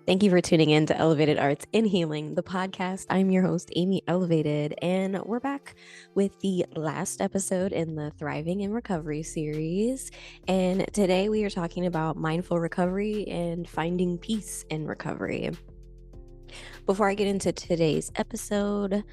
Thank you for tuning in to Elevated Arts in Healing, the podcast. I'm your host, Amy Elevated, and we're back with the last episode in the Thriving in Recovery series. And today we are talking about mindful recovery and finding peace in recovery. Before I get into today's episode,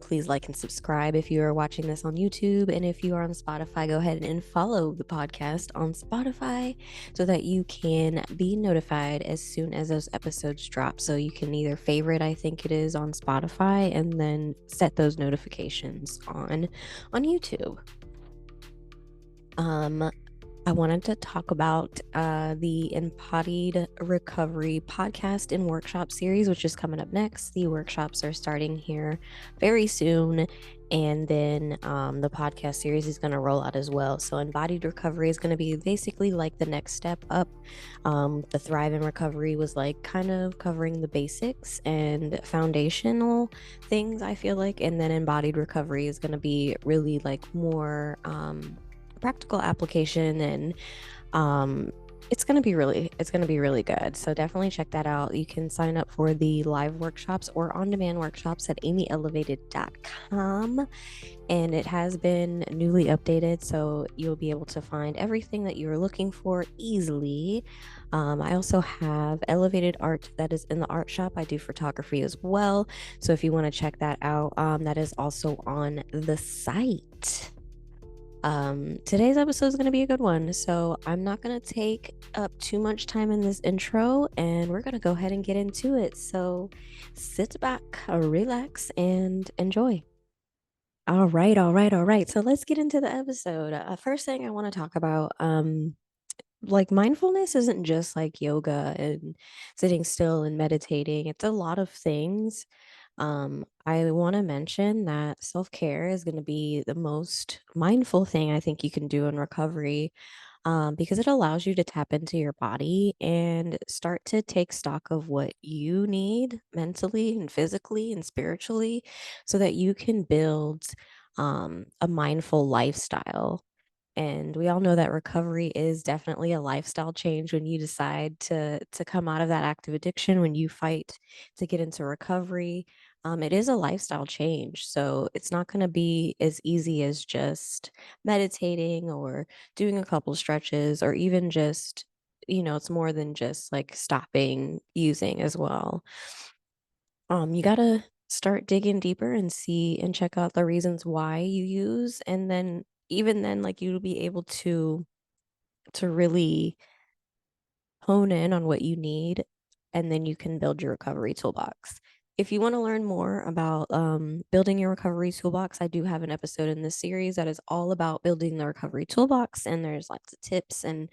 please like and subscribe if you are watching this on YouTube. And if you are on Spotify, go ahead and follow the podcast on Spotify so that you can be notified as soon as those episodes drop. So you can either favorite, I think it is, on Spotify, and then set those notifications on YouTube. I wanted to talk about the Embodied Recovery podcast and workshop series, which is coming up next. The workshops are starting here very soon. And then the podcast series is going to roll out as well. So Embodied Recovery is going to be basically like the next step up. The Thrive in Recovery was like kind of covering the basics and foundational things, I feel like. And then Embodied Recovery is going to be really like more practical application, and it's going to be really good. So definitely check that out. You can sign up for the live workshops or on-demand workshops at amyelevated.com, and it has been newly updated, so you'll be able to find everything that you're looking for easily. I also have elevated art that is in the art shop. I do photography as well, so if you want to check that out, that is also on the site. Today's episode is going to be a good one, so I'm not going to take up too much time in this intro, and we're going to go ahead and get into it. So sit back, relax, and enjoy. All right. So let's get into the episode. First thing I want to talk about, like mindfulness isn't just like yoga and sitting still and meditating. It's a lot of things. I want to mention that self-care is going to be the most mindful thing I think you can do in recovery, because it allows you to tap into your body and start to take stock of what you need mentally and physically and spiritually so that you can build a mindful lifestyle. And we all know that recovery is definitely a lifestyle change when you decide to come out of that active addiction, when you fight to get into recovery. It is a lifestyle change. So it's not going to be as easy as just meditating or doing a couple stretches, or even just, it's more than just like stopping using as well. You got to start digging deeper and see and check out the reasons why you use. And then even then, like, you'll be able to really hone in on what you need, and then you can build your recovery toolbox. If you want to learn more about building your recovery toolbox, I do have an episode in this series that is all about building the recovery toolbox, and there's lots of tips and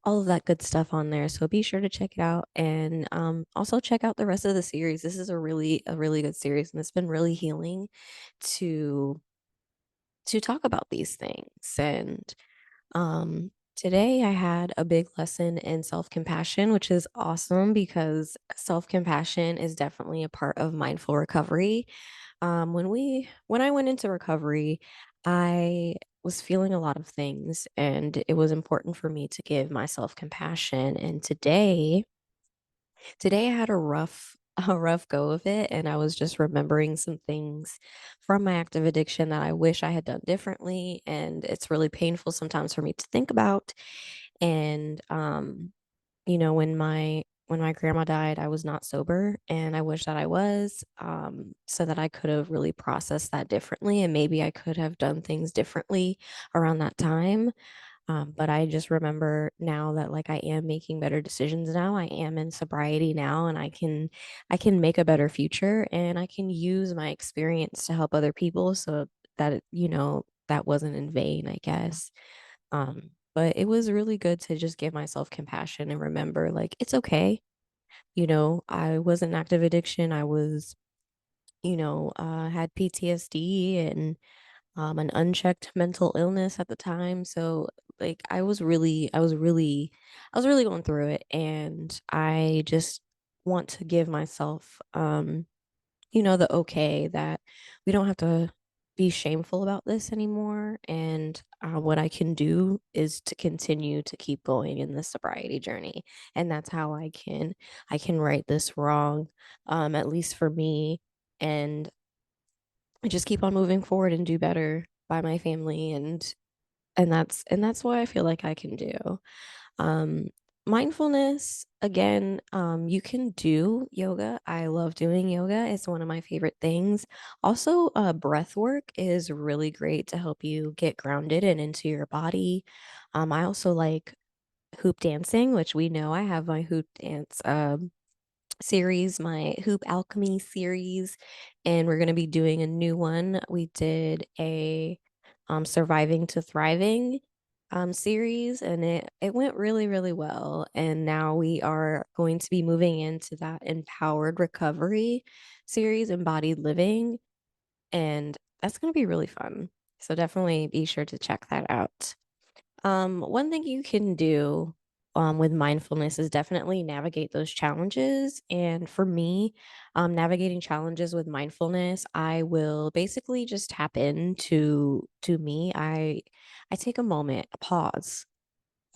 all of that good stuff on there. So be sure to check it out, and also check out the rest of the series. This is a really good series, and it's been really healing to talk about these things. And today I had a big lesson in self-compassion, which is awesome because self-compassion is definitely a part of mindful recovery. When I went into recovery, I was feeling a lot of things, and it was important for me to give myself compassion. And today I had a rough go of it, and I was just remembering some things from my active addiction that I wish I had done differently, and it's really painful sometimes for me to think about. And when my grandma died, I was not sober, and I wish that I was, so that I could have really processed that differently, and maybe I could have done things differently around that time. But I just remember now that, like, I am making better decisions now. I am in sobriety now, and I can make a better future, and I can use my experience to help other people, so that that wasn't in vain, I guess. But it was really good to just give myself compassion and remember, like, it's okay. I was in active addiction. I was, had PTSD and an unchecked mental illness at the time. So, like, I was really going through it, and I just want to give myself, the okay that we don't have to. be shameful about this anymore. And what I can do is to continue to keep going in the sobriety journey. And that's how I can right this wrong, at least for me. And I just keep on moving forward and do better by my family, and that's what I feel like I can do. Um, Mindfulness, again, you can do yoga. I love doing yoga. It's one of my favorite things. Also, breath work is really great to help you get grounded and into your body. I also like hoop dancing, which we know I have my hoop dance series, my Hoop Alchemy series, and we're going to be doing a new one. We did a Surviving to Thriving series, and it went really, really well. And now we are going to be moving into that Empowered Recovery series, Embodied Living, and that's going to be really fun. So definitely be sure to check that out. One thing you can do with mindfulness is definitely navigate those challenges. And for me, navigating challenges with mindfulness, I will basically just tap into to me. I take a moment, a pause,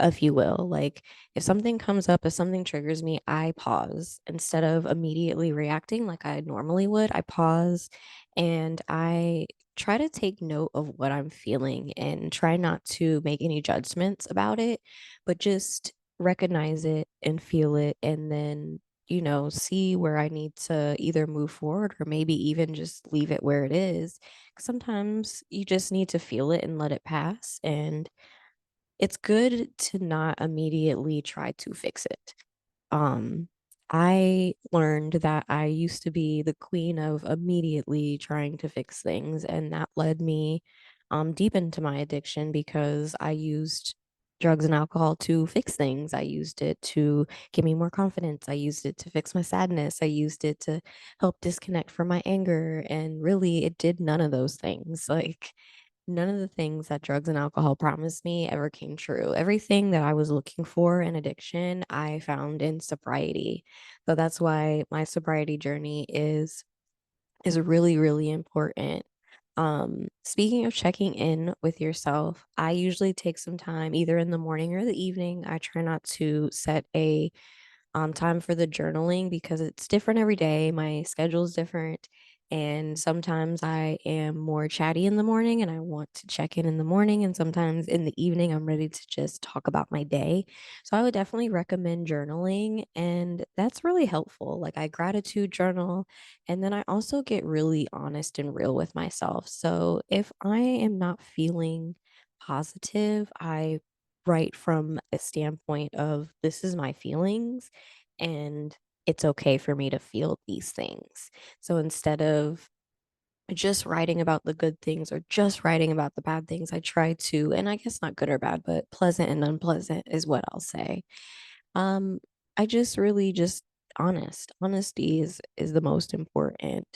if you will. Like if something comes up, if something triggers me, I pause instead of immediately reacting like I normally would. I pause and I try to take note of what I'm feeling and try not to make any judgments about it, but just recognize it and feel it and then see where I need to either move forward or maybe even just leave it where it is. Sometimes you just need to feel it and let it pass. And it's good to not immediately try to fix it. Um, I learned that I used to be the queen of immediately trying to fix things, and that led me deep into my addiction because I used drugs and alcohol to fix things. I used it to give me more confidence. I used it to fix my sadness. I used it to help disconnect from my anger. And really, it did none of those things. Like, none of the things that drugs and alcohol promised me ever came true. Everything that I was looking for in addiction, I found in sobriety. So that's why my sobriety journey is really, really important. Speaking of checking in with yourself, I usually take some time either in the morning or the evening. I try not to set a time for the journaling because it's different every day. My schedule is different. And sometimes I am more chatty in the morning and I want to check in the morning. And sometimes in the evening, I'm ready to just talk about my day. So I would definitely recommend journaling. And that's really helpful. Like I gratitude journal. And then I also get really honest and real with myself. So if I am not feeling positive, I write from a standpoint of this is my feelings and it's okay for me to feel these things. So instead of just writing about the good things or just writing about the bad things, I try to, and I guess not good or bad, but pleasant and unpleasant is what I'll say. Um, I just really just honest. Honesty is the most important.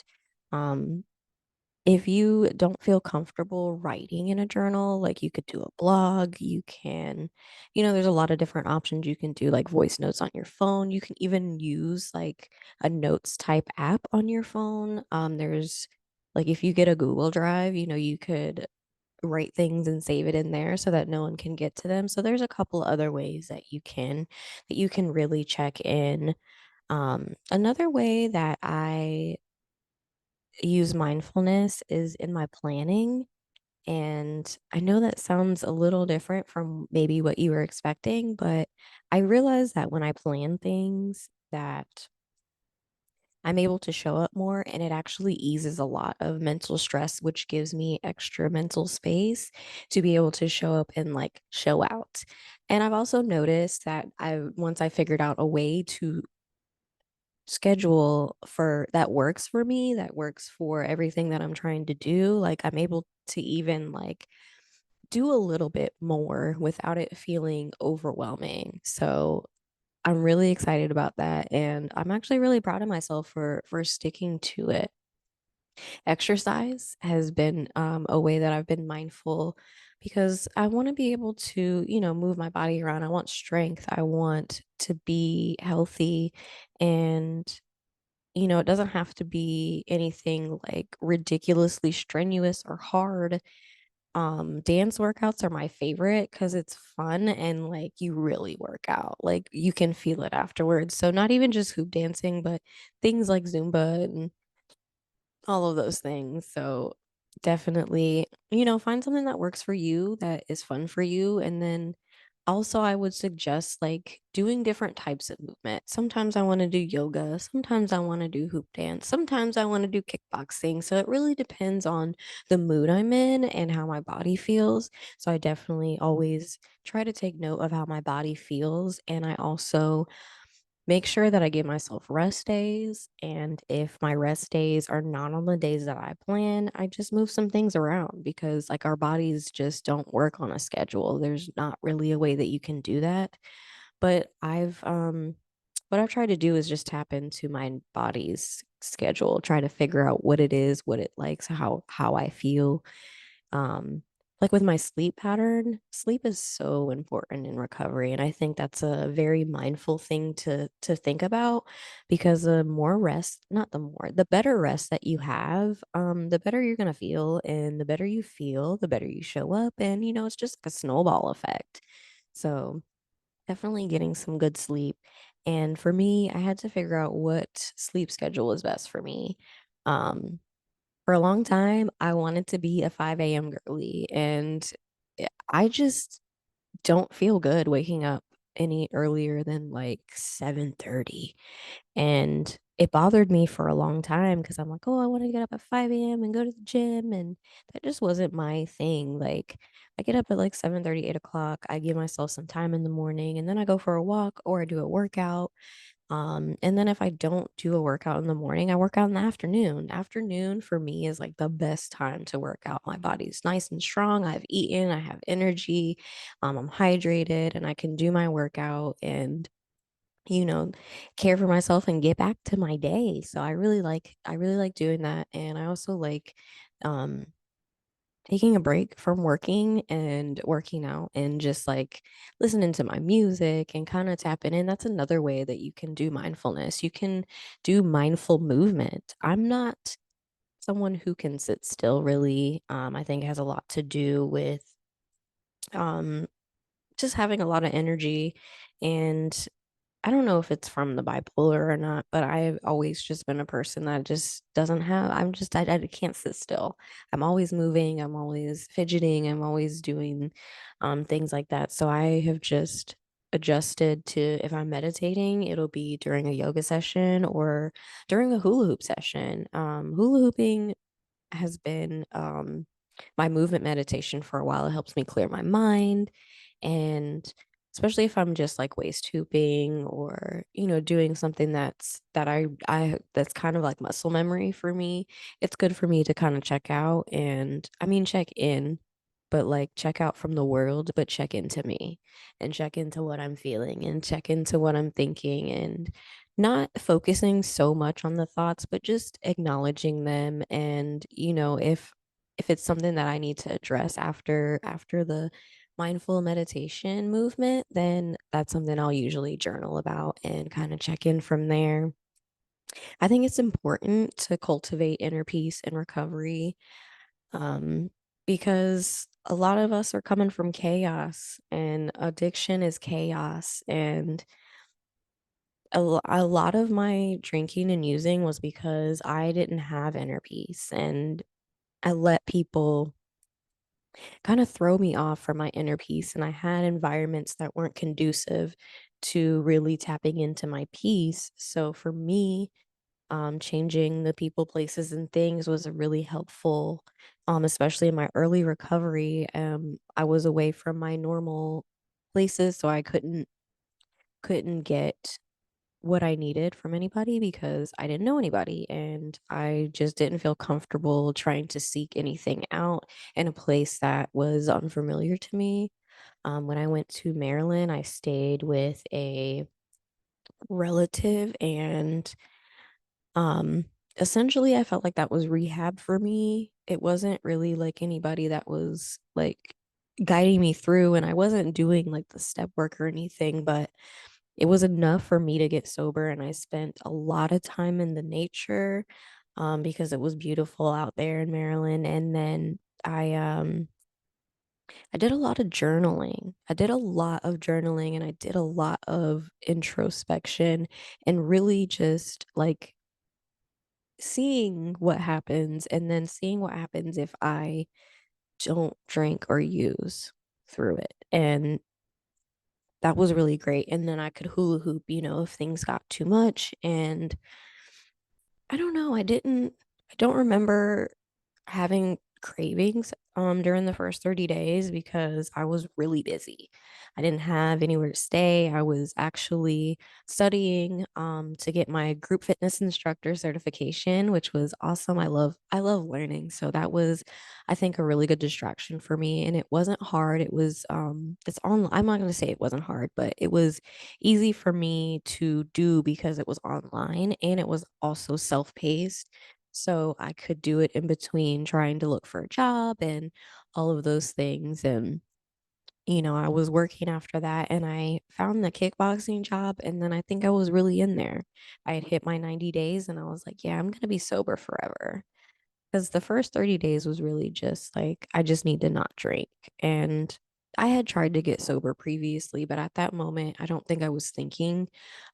Um, if you don't feel comfortable writing in a journal, like you could do a blog, you can, there's a lot of different options you can do, like voice notes on your phone. You can even use like a notes type app on your phone. There's like if you get a Google Drive, you could write things and save it in there so that no one can get to them. So there's a couple other ways that you can really check in. Another way that I use mindfulness is in my planning. And I know that sounds a little different from maybe what you were expecting, but I realize that when I plan things that I'm able to show up more and it actually eases a lot of mental stress, which gives me extra mental space to be able to show up and like show out. And I've also noticed that once I figured out a way to schedule for that works for me, that works for everything that I'm trying to do, like I'm able to even like do a little bit more without it feeling overwhelming. So I'm really excited about that and I'm actually really proud of myself for sticking to it. Exercise has been a way that I've been mindful because I want to be able to, move my body around. I want strength. I want to be healthy and it doesn't have to be anything like ridiculously strenuous or hard. Dance workouts are my favorite because it's fun and like you really work out. Like you can feel it afterwards. So not even just hoop dancing, but things like Zumba and all of those things. So definitely, find something that works for you, that is fun for you. And then also, I would suggest like doing different types of movement. Sometimes I want to do yoga. Sometimes I want to do hoop dance. Sometimes I want to do kickboxing. So it really depends on the mood I'm in and how my body feels. So I definitely always try to take note of how my body feels. And I also make sure that I give myself rest days. And if my rest days are not on the days that I plan, I just move some things around because, like, our bodies just don't work on a schedule. There's not really a way that you can do that. But what I've tried to do is just tap into my body's schedule, try to figure out what it is, what it likes, how I feel, um, like with my sleep pattern, sleep is so important in recovery, and I think that's a very mindful thing to think about because the more rest, not the more, the better rest that you have, the better you're gonna feel, and the better you feel, the better you show up, and it's just like a snowball effect. So definitely getting some good sleep. And for me, I had to figure out what sleep schedule was best for me. Um, for a long time, I wanted to be a 5 a.m. girly, and I just don't feel good waking up any earlier than like 7:30. And it bothered me for a long time because I'm like, oh, I want to get up at 5 a.m. and go to the gym. And that just wasn't my thing. Like, I get up at like 7:30, 8 o'clock. I give myself some time in the morning and then I go for a walk or I do a workout. And then if I don't do a workout in the morning, I work out in the afternoon. Afternoon for me is like the best time to work out. My body's nice and strong. I've eaten, I have energy, I'm hydrated, and I can do my workout and you know, care for myself and get back to my day. So I really like doing that. And I also like um taking a break from working and working out and just like listening to my music and kind of tapping in. That's another way that you can do mindfulness. You can do mindful movement. I'm not someone who can sit still really. I think it has a lot to do with um just having a lot of energy, and I don't know if it's from the bipolar or not, but I've always just been a person that just doesn't have, I can't sit still. I'm always moving, I'm always fidgeting, I'm always doing things like that. So I have just adjusted to, if I'm meditating, it'll be during a yoga session or during a hula hoop session. Hula hooping has been my movement meditation for a while. It helps me clear my mind. And especially if I'm just like waist hooping or, doing something that I that's kind of like muscle memory for me, it's good for me to kind of check out and I mean check in, but like check out from the world, but check into me and check into what I'm feeling and check into what I'm thinking and not focusing so much on the thoughts, but just acknowledging them. And, if it's something that I need to address after the mindful meditation movement, then that's something I'll usually journal about and kind of check in from there. I think it's important to cultivate inner peace and recovery, um, because a lot of us are coming from chaos, and addiction is chaos. And a lot of my drinking and using was because I didn't have inner peace, and I let people kind of throw me off from my inner peace. And I had environments that weren't conducive to really tapping into my peace. So for me, changing the people, places, and things was a really helpful, especially in my early recovery. I was away from my normal places, so I couldn't get what I needed from anybody because I didn't know anybody and I just didn't feel comfortable trying to seek anything out in a place that was unfamiliar to me. When I went to Maryland, I stayed with a relative, and um essentially I felt like that was rehab for me. It wasn't really like anybody that was like guiding me through, and I wasn't doing like the step work or anything, but it was enough for me to get sober, and I spent a lot of time in the nature, because it was beautiful out there in Maryland. And then I did a lot of journaling. I did a lot of journaling and I did a lot of introspection and really just like seeing what happens and then seeing what happens if I don't drink or use through it. And that was really great. And then I could hula hoop, if things got too much. And I don't know, I don't remember having cravings during the first 30 days because I was really busy. I didn't have anywhere to stay. I was actually studying to get my group fitness instructor certification, which was awesome. I love learning. So that was, I think, a really good distraction for me, and it wasn't hard. It was it's on I'm not going to say it wasn't hard, but it was easy for me to do because it was online and it was also self-paced, so I could do it in between trying to look for a job and all of those things. And, I was working after that and I found the kickboxing job. And then I think I was really in there. I had hit my 90 days and I was like, yeah, I'm going to be sober forever. Because the first 30 days was really just like, I just need to not drink. And I had tried to get sober previously, but at that moment, I don't think I was thinking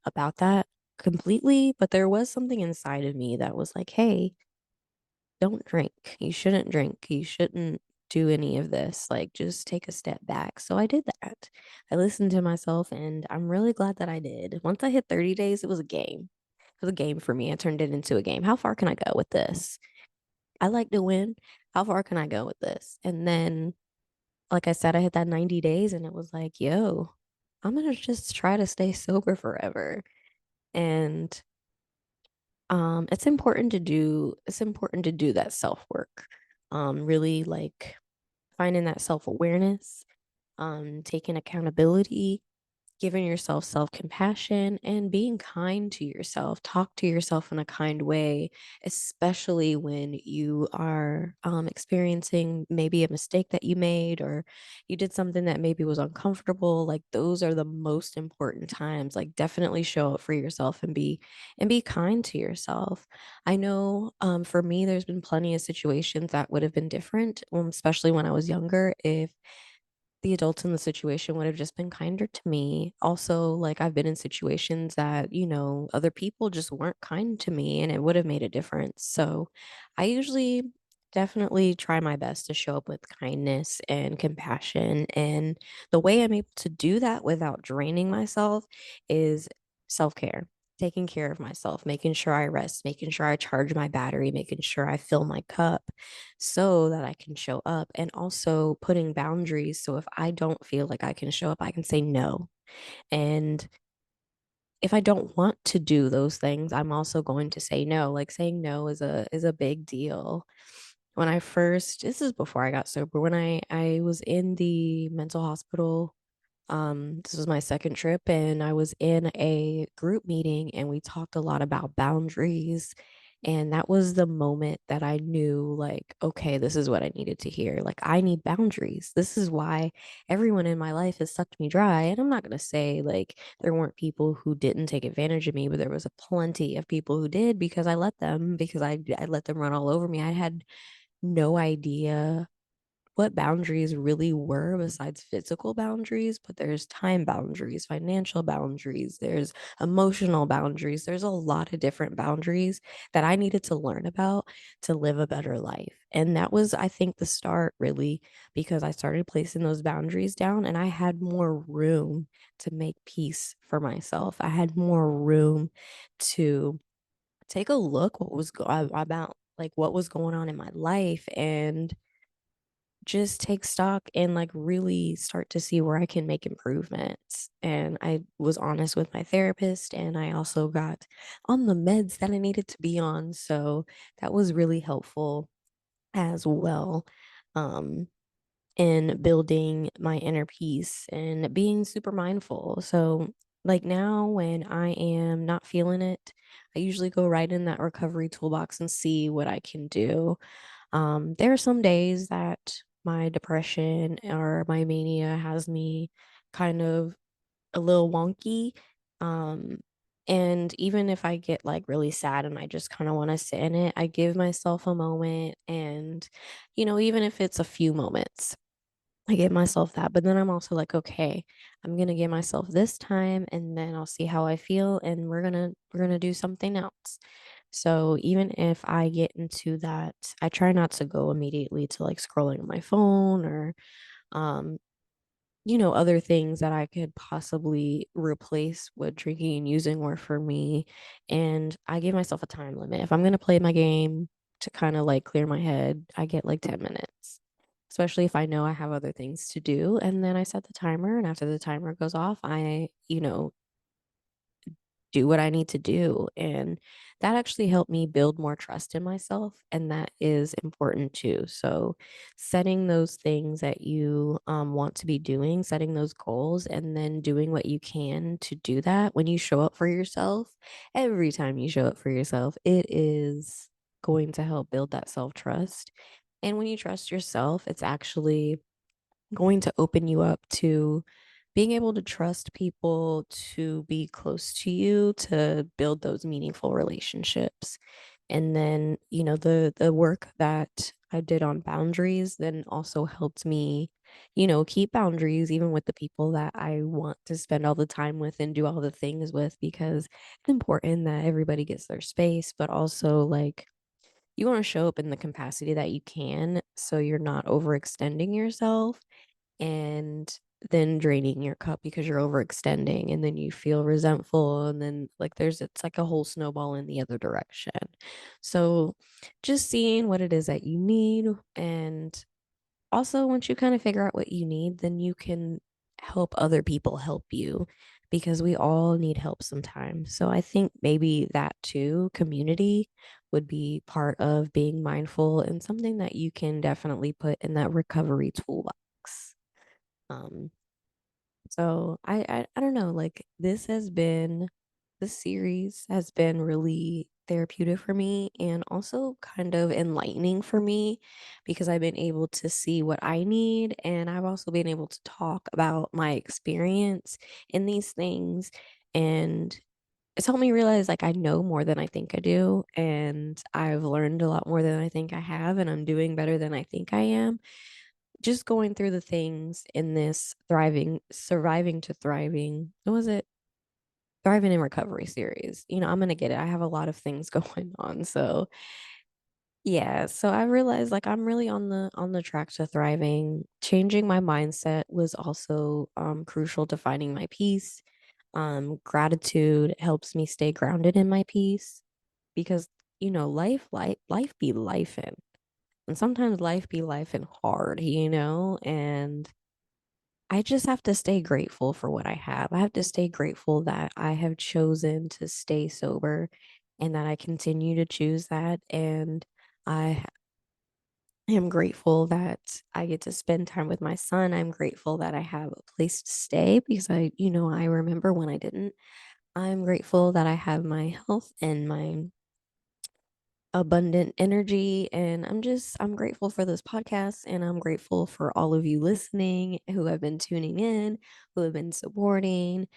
about that completely. But there was something inside of me that was like, hey, don't drink. You shouldn't drink. You shouldn't do any of this. Like, just take a step back. So I did that. I listened to myself, and I'm really glad that I did. Once I hit 30 days, it was a game. It was a game for me. I turned it into a game. How far can I go with this? I like to win. How far can I go with this? And then, like I said, I hit that 90 days, and it was like, yo, I'm going to just try to stay sober forever. And it's important to do that self-work. Really like finding that self-awareness, taking accountability, giving yourself self-compassion and being kind to yourself. Talk to yourself in a kind way, especially when you are experiencing maybe a mistake that you made, or you did something that maybe was uncomfortable. Like, those are the most important times. Like, definitely show up for yourself and be kind to yourself. I know, for me, there's been plenty of situations that would have been different, especially when I was younger, if the adults in the situation would have just been kinder to me. Also, like, I've been in situations that, other people just weren't kind to me and it would have made a difference. So I usually definitely try my best to show up with kindness and compassion. And the way I'm able to do that without draining myself is self care. Taking care of myself, making sure I rest, making sure I charge my battery, making sure I fill my cup so that I can show up, and also putting boundaries. So if I don't feel like I can show up, I can say no. And if I don't want to do those things, I'm also going to say no. Like, saying no is a big deal. When I first This is before I got sober, when I was in the mental hospital, this was my second trip, and I was in a group meeting and we talked a lot about boundaries. And that was the moment that I knew, like, okay, this is what I needed to hear. Like, I need boundaries. This is why everyone in my life has sucked me dry. And I'm not going to say like there weren't people who didn't take advantage of me, but there was a plenty of people who did because I let them, because I let them run all over me. I had no idea what boundaries really were besides physical boundaries, but there's time boundaries, financial boundaries, there's emotional boundaries. There's a lot of different boundaries that I needed to learn about to live a better life. And that was, I think, the start, really, because I started placing those boundaries down and I had more room to make peace for myself. I had more room to take a look about, like, what was going on in my life, and just take stock and like really start to see where I can make improvements. And I was honest with my therapist, and I also got on the meds that I needed to be on. So that was really helpful as well. Um, in building my inner peace and being super mindful. So, like, now when I am not feeling it, I usually go right in that recovery toolbox and see what I can do. There are some days that my depression or my mania has me kind of a little wonky. Um, and even if I get like really sad and I just kind of want to sit in it, I give myself a moment. And, even if it's a few moments, I give myself that. But then I'm also like, okay, I'm going to give myself this time and then I'll see how I feel and we're going to do something else. So even if I get into that, I try not to go immediately to like scrolling on my phone or um other things that I could possibly replace what drinking and using were for me. And I give myself a time limit. If I'm going to play my game to kind of like clear my head, I get like 10 minutes, especially if I know I have other things to do. And then I set the timer. And after the timer goes off, I do what I need to do. And that actually helped me build more trust in myself. And that is important too. So, setting those things that you want to be doing, setting those goals, and then doing what you can to do that when you show up for yourself, every time you show up for yourself, it is going to help build that self trust. And when you trust yourself, it's actually going to open you up to being able to trust people to be close to you to build those meaningful relationships. And then, the work that I did on boundaries then also helped me, keep boundaries even with the people that I want to spend all the time with and do all the things with, because it's important that everybody gets their space, but also like you want to show up in the capacity that you can so you're not overextending yourself and then draining your cup because you're overextending and then you feel resentful and then like it's like a whole snowball in the other direction. So just seeing what it is that you need, and also once you kind of figure out what you need, then you can help other people help you because we all need help sometimes. So I think maybe that too, community would be part of being mindful and something that you can definitely put in that recovery toolbox. Um, so I don't know, like this series has been really therapeutic for me and also kind of enlightening for me because I've been able to see what I need, and I've also been able to talk about my experience in these things, and it's helped me realize like I know more than I think I do, and I've learned a lot more than I think I have, and I'm doing better than I think I am just going through the things in this surviving to thriving. What was it? Thriving in recovery series. I'm gonna get it. I have a lot of things going on. So yeah. So I realized like I'm really on the track to thriving. Changing my mindset was also crucial to finding my peace. Gratitude helps me stay grounded in my peace because life be life in. And sometimes life be life and hard, and I just have to stay grateful for what I have. I have to stay grateful that I have chosen to stay sober and that I continue to choose that. And I am grateful that I get to spend time with my son. I'm grateful that I have a place to stay because I remember when I didn't. I'm grateful that I have my health and my abundant energy, and I'm grateful for this podcast, and I'm grateful for all of you listening who have been tuning in, who have been supporting.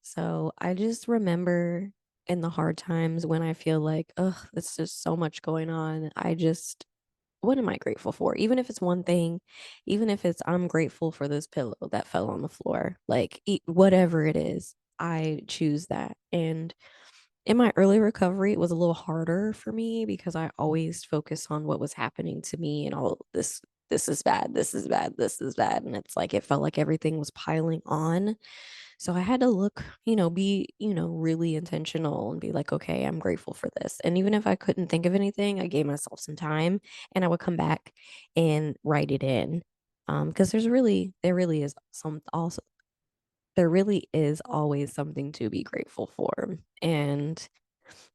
So I just remember in the hard times when I feel like, ugh, it's just so much going on, what am I grateful for? Even if it's one thing, even if it's I'm grateful for this pillow that fell on the floor, like whatever it is, I choose that. And in my early recovery, it was a little harder for me because I always focus on what was happening to me and all this is bad, this is bad, this is bad. And it's like it felt like everything was piling on. So I had to be really intentional and be like, okay, I'm grateful for this. And even if I couldn't think of anything, I gave myself some time and I would come back and write it in. Because there really is always something to be grateful for. And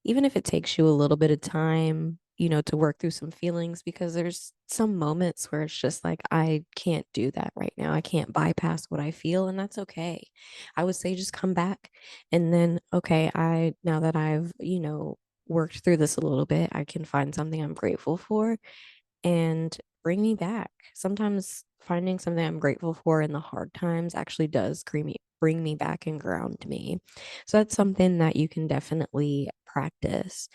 even if it takes you a little bit of time, to work through some feelings, because there's some moments where it's just like, I can't do that right now. I can't bypass what I feel, and that's okay. I would say just come back and then, okay, now that I've, worked through this a little bit, I can find something I'm grateful for and bring me back. Sometimes finding something I'm grateful for in the hard times actually does bring me back and ground me. So that's something that you can definitely practice.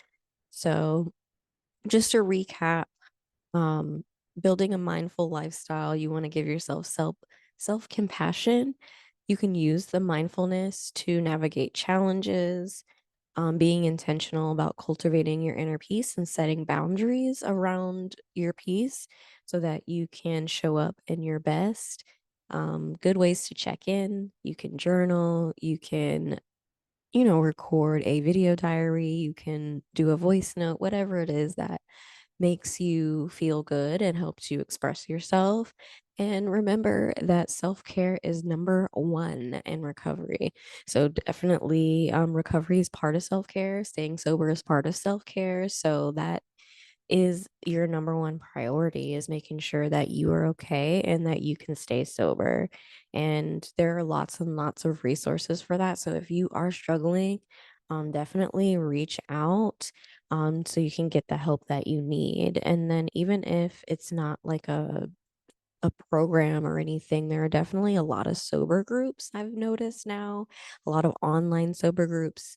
So just to recap, um, building a mindful lifestyle, you want to give yourself self-compassion. You can use the mindfulness to navigate challenges, being intentional about cultivating your inner peace and setting boundaries around your peace so that you can show up in your best. Good ways to check in. You can journal, you can, record a video diary, you can do a voice note, whatever it is that makes you feel good and helps you express yourself. And remember that self care is number one in recovery. So, definitely, recovery is part of self care, staying sober is part of self care. So, that is your number one priority is making sure that you are okay and that you can stay sober. And there are lots and lots of resources for that. So if you are struggling, definitely reach out so you can get the help that you need. And then even if it's not like a program or anything, there are definitely a lot of sober groups I've noticed now, a lot of online sober groups.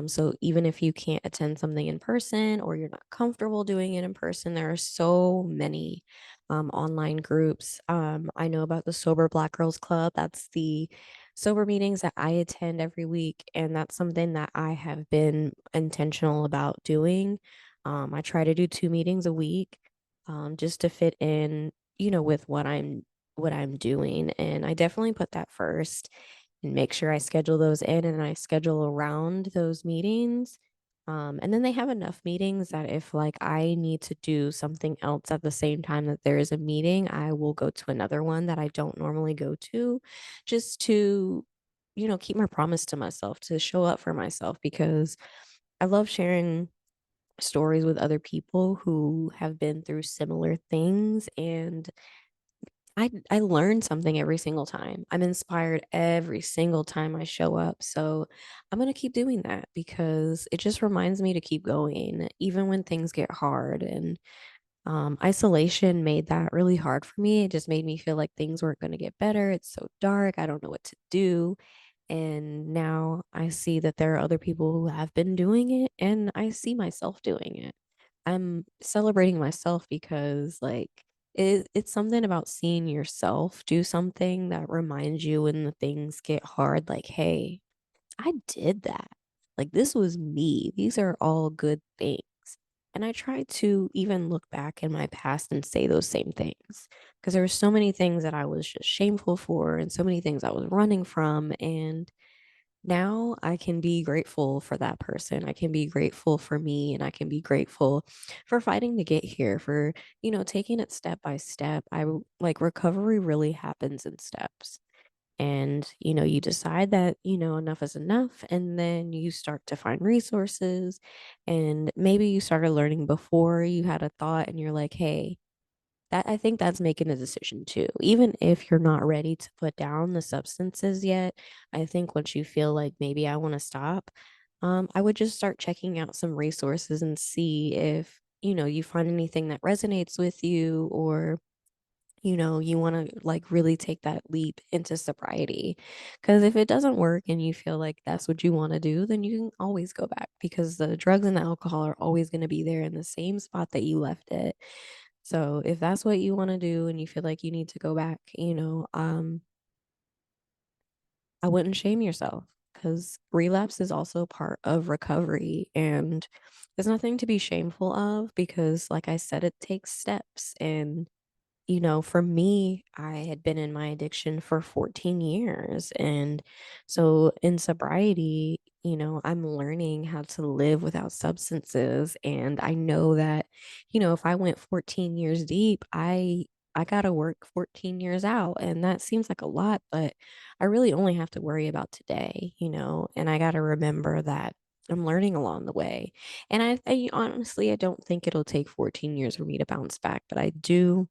So even if you can't attend something in person or you're not comfortable doing it in person, there are so many online groups. I know about the Sober Black Girls Club. That's the sober meetings that I attend every week, and that's something that I have been intentional about doing. I try to do 2 meetings a week just to fit in with what I'm doing, and I definitely put that first and make sure I schedule those in and I schedule around those meetings. And then they have enough meetings that if like I need to do something else at the same time that there is a meeting, I will go to another one that I don't normally go to just to, keep my promise to myself, to show up for myself because I love sharing stories with other people who have been through similar things and I learn something every single time. I'm inspired every single time I show up. So I'm going to keep doing that because it just reminds me to keep going even when things get hard. And isolation made that really hard for me. It just made me feel like things weren't going to get better. It's so dark. I don't know what to do. And now I see that there are other people who have been doing it and I see myself doing it. I'm celebrating myself because like it's something about seeing yourself do something that reminds you when the things get hard, like, hey, I did that. Like this was me. These are all good things. And I try to even look back in my past and say those same things because there were so many things that I was just shameful for and so many things I was running from. And now I can be grateful for that person. I can be grateful for me and I can be grateful for fighting to get here, for, taking it step by step. Like recovery really happens in steps. And, you decide that, enough is enough. And then you start to find resources. And maybe you started learning before you had a thought and you're like, hey, that I think that's making a decision too. Even if you're not ready to put down the substances yet, I think once you feel like maybe I want to stop, I would just start checking out some resources and see if, you find anything that resonates with you or you want to like really take that leap into sobriety. Because if it doesn't work and you feel like that's what you want to do, then you can always go back because the drugs and the alcohol are always going to be there in the same spot that you left it. So if that's what you want to do and you feel like you need to go back, I wouldn't shame yourself because relapse is also part of recovery and there's nothing to be shameful of because like I said, it takes steps and for me, I had been in my addiction for 14 years. And so in sobriety, I'm learning how to live without substances. And I know that, if I went 14 years deep, I got to work 14 years out. And that seems like a lot, but I really only have to worry about today, and I got to remember that I'm learning along the way. And I honestly, I don't think it'll take 14 years for me to bounce back, but I do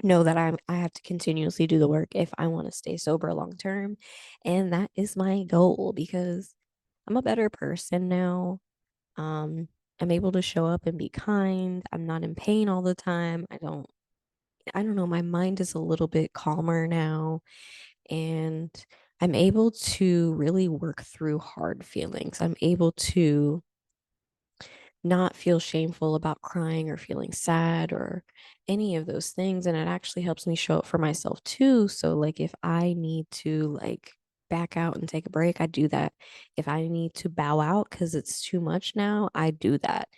know that I have to continuously do the work if I want to stay sober long term. And that is my goal because I'm a better person now. Um, I'm able to show up and be kind. I'm not in pain all the time. I don't know, my mind is a little bit calmer now. And I'm able to really work through hard feelings. I'm able to not feel shameful about crying or feeling sad or any of those things. And it actually helps me show up for myself too. So, like, if I need to, like, back out and take a break, I do that. If I need to bow out because it's too much now, I do that.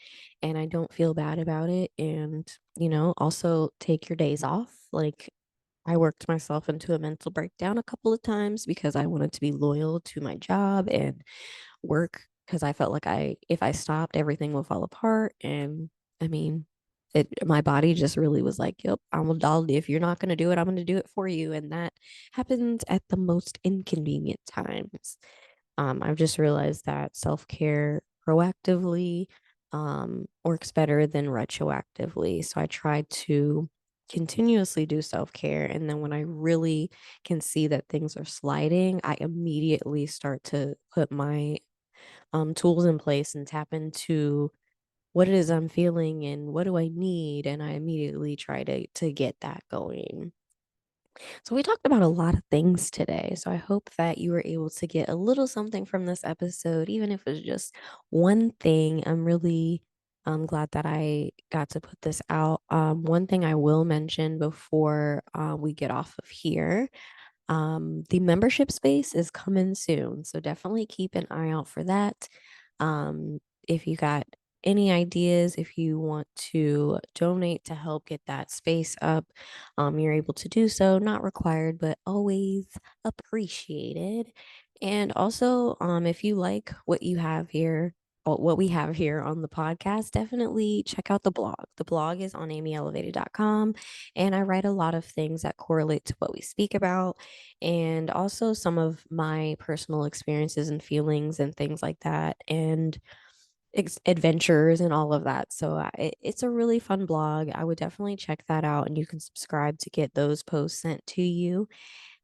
And I don't feel bad about it. And, also take your days off. Like, I worked myself into a mental breakdown a couple of times because I wanted to be loyal to my job and work because I felt like if I stopped, everything would fall apart. And I mean, my body just really was like, yep, if you're not going to do it, I'm going to do it for you. And that happens at the most inconvenient times. I've just realized that self care proactively works better than retroactively. So I try to continuously do self care. And then when I really can see that things are sliding, I immediately start to put my tools in place and tap into what it is I'm feeling and what do I need. And I immediately try to get that going. So we talked about a lot of things today. So I hope that you were able to get a little something from this episode, even if it's just one thing. I'm really glad that I got to put this out. One thing I will mention before we get off of here, the membership space is coming soon, so definitely keep an eye out for that. If you got any ideas, if you want to donate to help get that space up, you're able to do so. Not required, but always appreciated. And also, if you like what you have here, or what we have here on the podcast, definitely check out the blog. The blog is on amyelevated.com, and I write a lot of things that correlate to what we speak about and also some of my personal experiences and feelings and things like that, and adventures and all of that. So it's a really fun blog. I would definitely check that out, and you can subscribe to get those posts sent to you.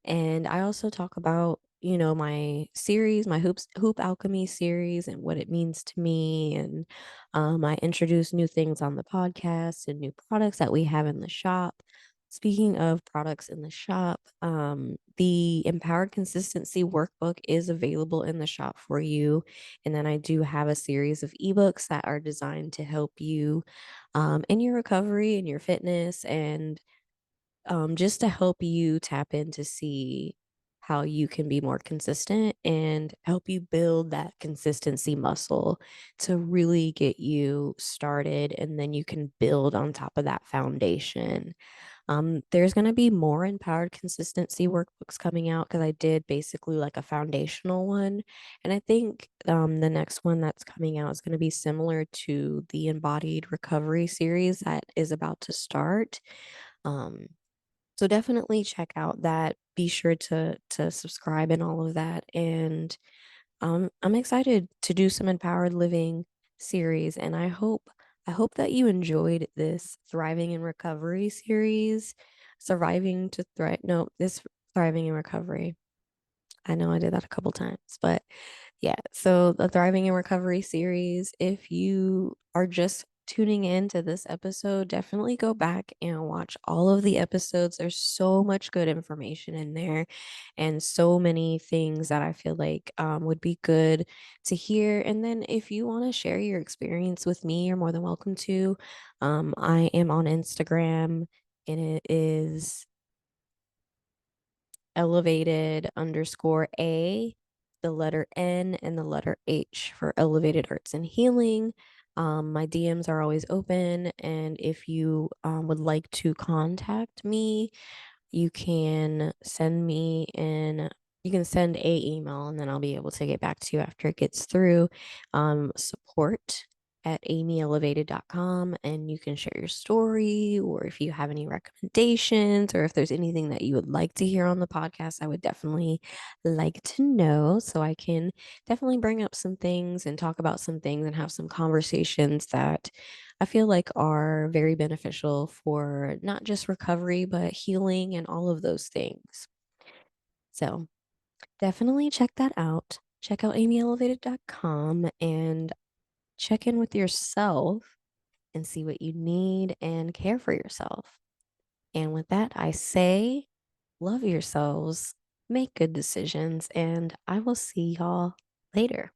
And I also talk about, my series, my hoop alchemy series and what it means to me. And I introduce new things on the podcast and new products that we have in the shop. Speaking of products in the shop, the Empowered Consistency Workbook is available in the shop for you. And then I do have a series of ebooks that are designed to help you in your recovery and your fitness, and just to help you tap in to see how you can be more consistent and help you build that consistency muscle to really get you started. And then you can build on top of that foundation. There's going to be more empowered consistency workbooks coming out because I did basically like a foundational one. And I think the next one that's coming out is going to be similar to the embodied recovery series that is about to start. Um, so definitely check out that. Be sure to subscribe and all of that. And I'm excited to do some empowered living series, and I hope that you enjoyed this thriving in recovery series. Surviving to thrive. No, this thriving in recovery. I know I did that a couple times, but yeah. So the Thriving in Recovery series, if you are just tuning in to this episode, definitely go back and watch all of the episodes. There's so much good information in there and so many things that I feel like would be good to hear. And then if you want to share your experience with me, you're more than welcome to. I am on Instagram, and it is elevated underscore A, the letter N, and the letter H for Elevated Arts and Healing. My DMs are always open, and if you would like to contact me, you can send me in. You can send a email, and then I'll be able to get back to you after it gets through. Support at amyelevated.com, and you can share your story, or if you have any recommendations, or if there's anything that you would like to hear on the podcast, I would definitely like to know, so I can definitely bring up some things and talk about some things and have some conversations that I feel like are very beneficial for not just recovery, but healing and all of those things. So definitely check that out. Check out amyelevated.com and check in with yourself and see what you need and care for yourself. And with that, I say, love yourselves. make good decisions, and I will see y'all later.